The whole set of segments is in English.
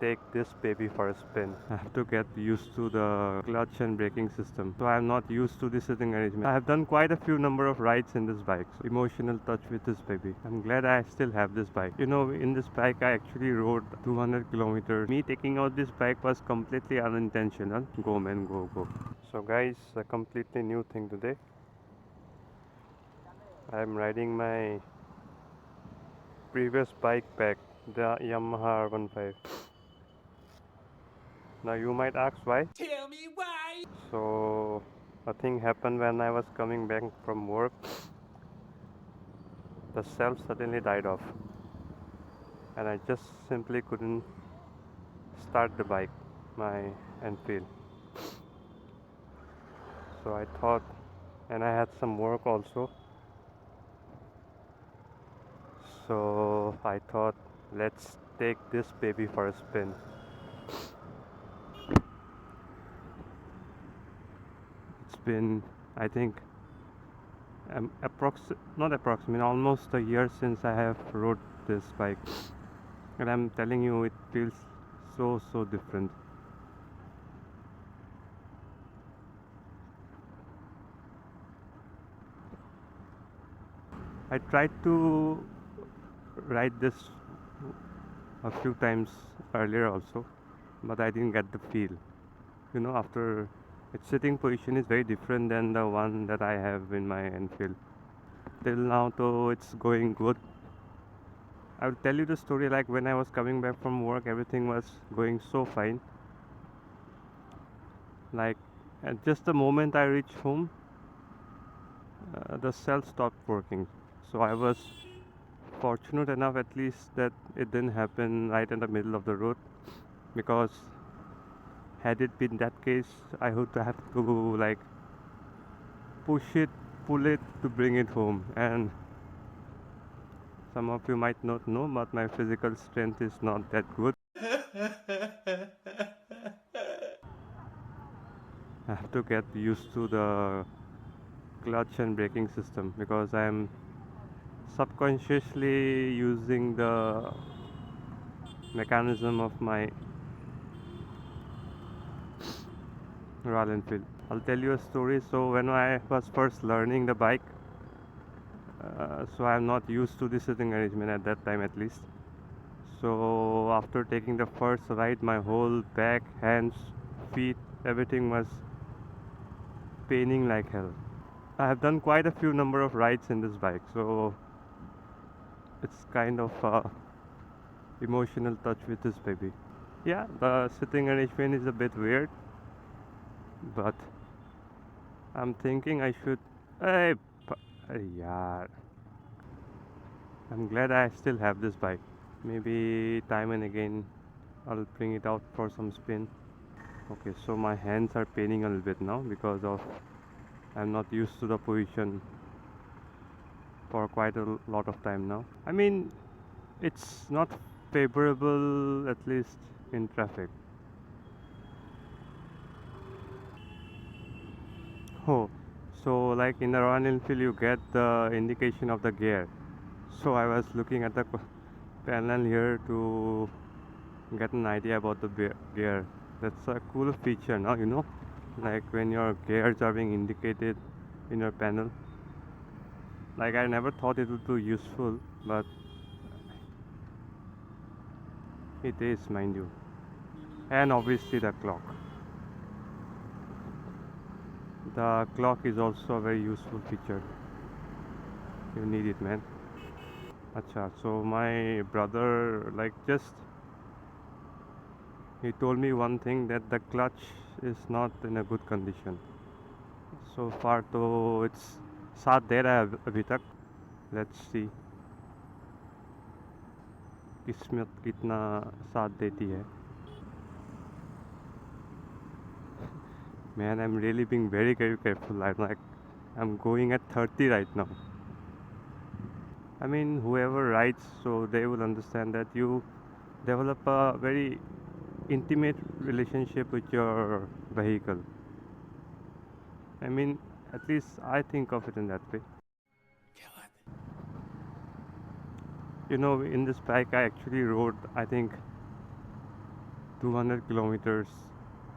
take this baby for a spin. I have to get used to the clutch and braking system. So I am not used to the sitting arrangement. I have done quite a few number of rides in this bike. So emotional touch with this baby. I'm glad I still have this bike. You know, in this bike I actually rode 200 kilometers. Me taking out this bike was completely unintentional. Go man, go, go. So guys, a completely new thing today. I'm riding my previous bike back, the Yamaha R15. Now you might ask why. Tell me why. So a thing happened when I was coming back from work. The cell suddenly died off and I just simply couldn't start the bike, my Enfield. So I thought, and I had some work also. So I thought, let's take this baby for a spin. It's been, I think, not approximate, almost a year since I have rode this bike, and I'm telling you, it feels so different. I tried to ride this a few times earlier also, but I didn't get the feel. You know, after its sitting position is very different than the one that I have in my Enfield. Till now, though, it's going good. I will tell you the story. Like when I was coming back from work, everything was going so fine. Like at just the moment I reached home, the cell stopped working. So I was fortunate enough at least that it didn't happen right in the middle of the road, because had it been that case I would have to like push it, pull it to bring it home. And some of you might not know, but my physical strength is not that good. I have to get used to the clutch and braking system, because I am subconsciously using the mechanism of my Royal Enfield. I'll tell you a story. So when I was first learning the bike, so I'm not used to the sitting arrangement at that time at least. So after taking the first ride, my whole back, hands, feet, everything was paining like hell. I have done quite a few number of rides in this bike, so it's kind of emotional touch with this baby. Yeah, the sitting arrangement is a bit weird, but I'm thinking I should. Hey, yeah. I'm glad I still have this bike. Maybe time and again I'll bring it out for some spin. Okay, so my hands are paining a little bit now because of I'm not used to the position for quite a lot of time now. I mean, it's not favorable, at least in traffic. Oh, so like in the Royal Enfield, you get the indication of the gear. So I was looking at the panel here to get an idea about the gear. That's a cool feature now, you know, like when your gears are being indicated in your panel. Like I never thought it would be useful, but it is, mind you. And obviously the clock. The clock is also a very useful feature. You need it, man. Acha, so my brother like just he told me one thing, that the clutch is not in a good condition. So far तो it's साथ दे रहा है अभी तक. Let's see किस्मत कितना साथ देती है. Man, I'm really being very careful. I'm going at 30 right now. I mean, whoever rides, so they will understand that you develop a very intimate relationship with your vehicle. I mean, at least I think of it in that way. You know, in this bike I actually rode, I think, 200 kilometers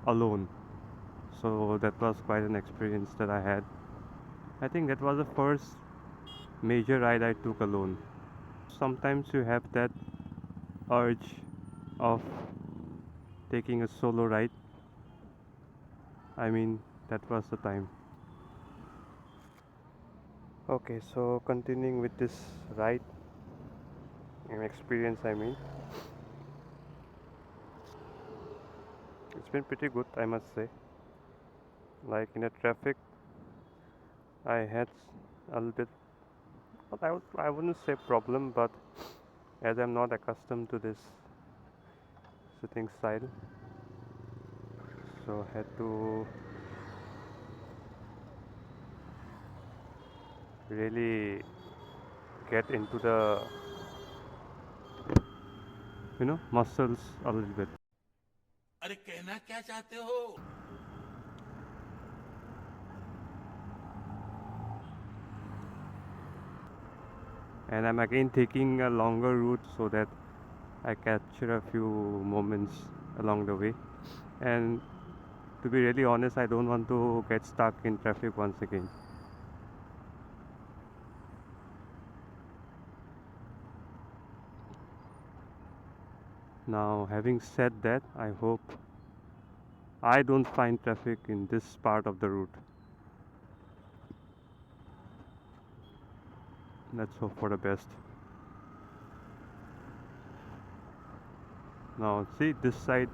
alone. So that was quite an experience that I had. I think that was the first major ride I took alone. Sometimes you have that urge of taking a solo ride. I mean, that was the time. Okay, so continuing with this ride and experience, I mean, it's been pretty good, I must say. Like in a traffic, I had a little bit, but I wouldn't say problem, but as I'm not accustomed to this sitting style, so had to really get into the muscles a little bit. अरे कहना क्या चाहते हो? And I'm again taking a longer route so that I capture a few moments along the way. And to be really honest, I don't want to get stuck in traffic once again. Now, having said that, I hope I don't find traffic in this part of the route. Let's hope for the best. Now, see this side,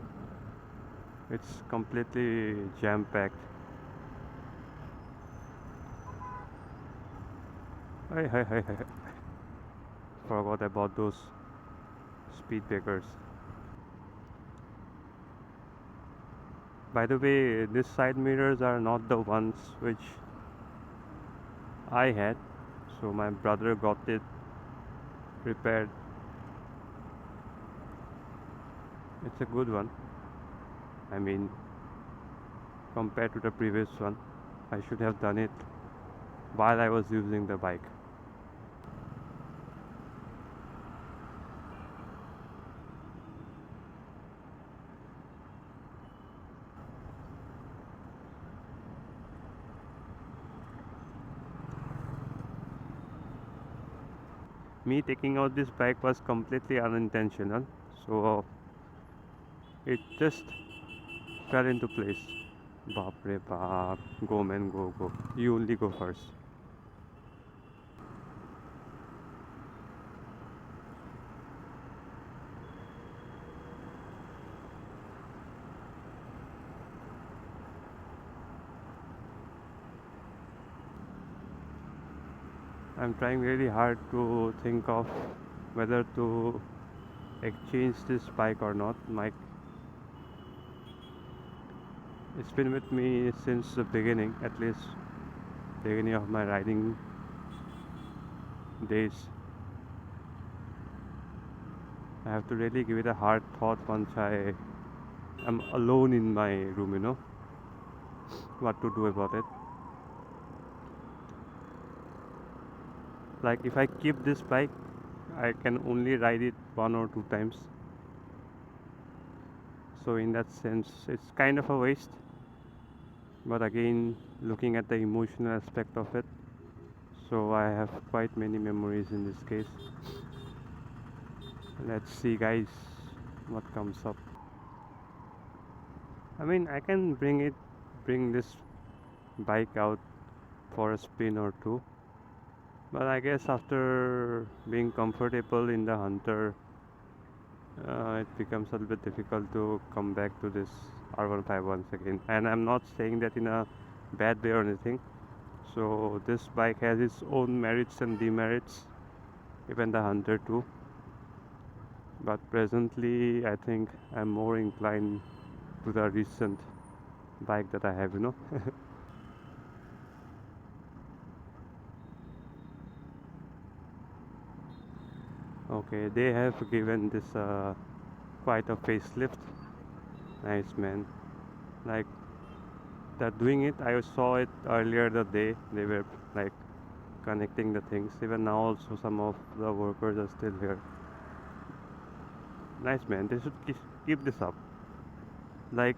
it's completely jam packed. Hey. Forgot about those speed breakers. By the way, these side mirrors are not the ones which I had, so my brother got it repaired. It's a good one. I mean, compared to the previous one, I should have done it while I was using the bike. Me taking out this bike was completely unintentional, so it just fell into place. Baap re baap, go man, go. You only go first. I'm trying really hard to think of whether to exchange this bike or not. It's been with me since the beginning, at least beginning of my riding days. I have to really give it a hard thought once I am alone in my room, what to do about it. Like if I keep this bike, I can only ride it 1 or 2 times. So in that sense, it's kind of a waste. But again, looking at the emotional aspect of it, so I have quite many memories in this case. Let's see, guys, what comes up. I mean, I can bring this bike out for a spin or two, but I guess after being comfortable in the Hunter, it becomes a little bit difficult to come back to this R15 once again. And I'm not saying that in a bad way or anything. So this bike has its own merits and demerits, even the Hunter too. But presently, I think I'm more inclined to the recent bike that I have. Okay, they have given this quite a facelift. Nice, man. Like they're doing it. I saw it earlier the day. They were like connecting the things. Even now, also some of the workers are still here. Nice, man. They should keep this up. Like,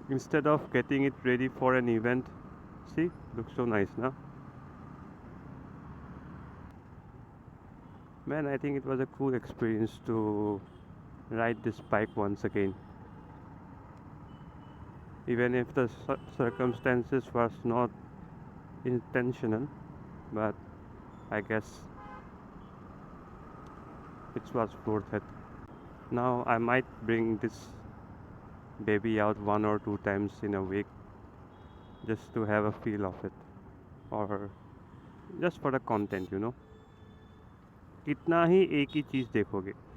instead of getting it ready for an event, see, looks so nice now. Man, I think it was a cool experience to ride this bike once again. Even if the circumstances was not intentional, but I guess it was worth it. Now I might bring this baby out 1 or 2 times in a week just to have a feel of it, or just for the content, कितना ही एक ही चीज़ देखोगे.